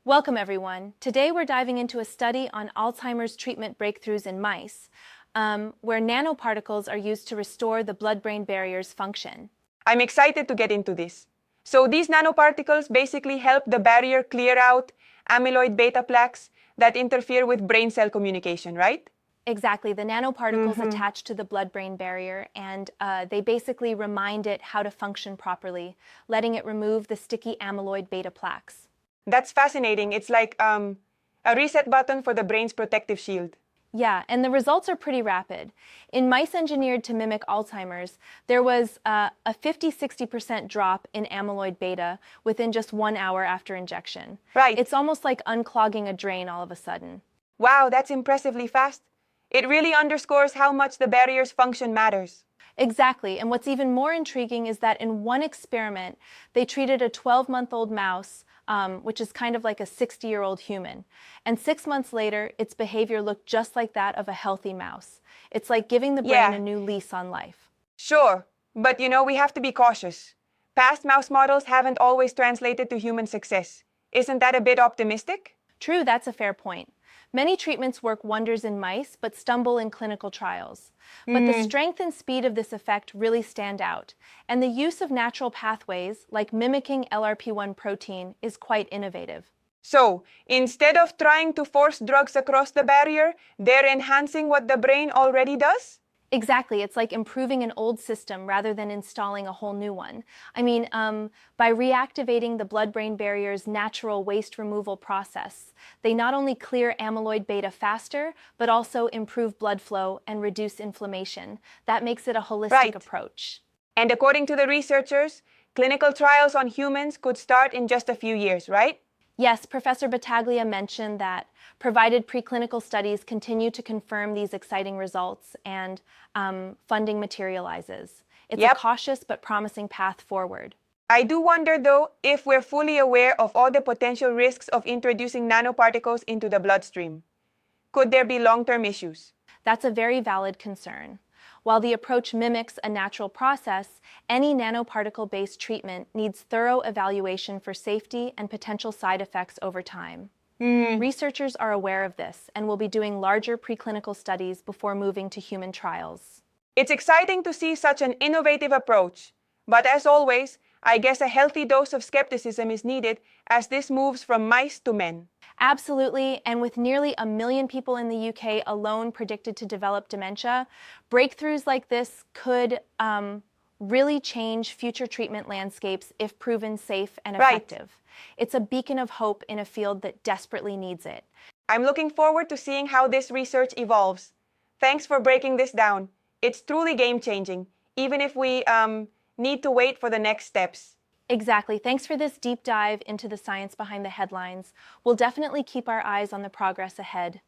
Welcome, everyone. Today we're diving into a study on Alzheimer's treatment breakthroughs in mice, where nanoparticles are used to restore the blood-brain barrier's function. I'm excited to get into this. So these nanoparticles basically help the barrier clear out amyloid-β plaques that interfere with brain cell communication, right? Exactly. The nanoparticles attach to the blood-brain barrier, and they basically remind it how to function properly, letting it remove the sticky amyloid-β plaques. That's fascinating. It's like a reset button for the brain's protective shield. Yeah, and the results are pretty rapid. In mice engineered to mimic Alzheimer's, there was a 50-60% drop in amyloid beta within just 1 hour after injection. Right. It's almost like unclogging a drain all of a sudden. Wow, that's impressively fast. It really underscores how much the barrier's function matters. Exactly, and what's even more intriguing is that in one experiment, they treated a 12-month-old mouse, which is kind of like a 60-year-old human. And 6 months later, its behavior looked just like that of a healthy mouse. It's like giving the brain a new lease on life. Sure, but we have to be cautious. Past mouse models haven't always translated to human success. Isn't that a bit optimistic? True, that's a fair point. Many treatments work wonders in mice, but stumble in clinical trials. But the strength and speed of this effect really stand out, and the use of natural pathways, like mimicking LRP1 protein, is quite innovative. So, instead of trying to force drugs across the barrier, they're enhancing what the brain already does? Exactly, it's like improving an old system rather than installing a whole new one. I mean, by reactivating the blood-brain barrier's natural waste removal process, they not only clear amyloid beta faster, but also improve blood flow and reduce inflammation. That makes it a holistic approach. And according to the researchers, clinical trials on humans could start in just a few years, right? Yes, Professor Battaglia mentioned that provided preclinical studies continue to confirm these exciting results and funding materializes. It's a cautious but promising path forward. I do wonder, though, if we're fully aware of all the potential risks of introducing nanoparticles into the bloodstream. Could there be long-term issues? That's a very valid concern. While the approach mimics a natural process, any nanoparticle-based treatment needs thorough evaluation for safety and potential side effects over time. Researchers are aware of this and will be doing larger preclinical studies before moving to human trials. It's exciting to see such an innovative approach, but as always, I guess a healthy dose of skepticism is needed as this moves from mice to men. Absolutely, and with nearly 1 million people in the UK alone predicted to develop dementia, breakthroughs like this could really change future treatment landscapes if proven safe and effective. It's a beacon of hope in a field that desperately needs it. I'm looking forward to seeing how this research evolves. Thanks for breaking this down. It's truly game-changing, even if we need to wait for the next steps. Exactly. Thanks for this deep dive into the science behind the headlines. We'll definitely keep our eyes on the progress ahead.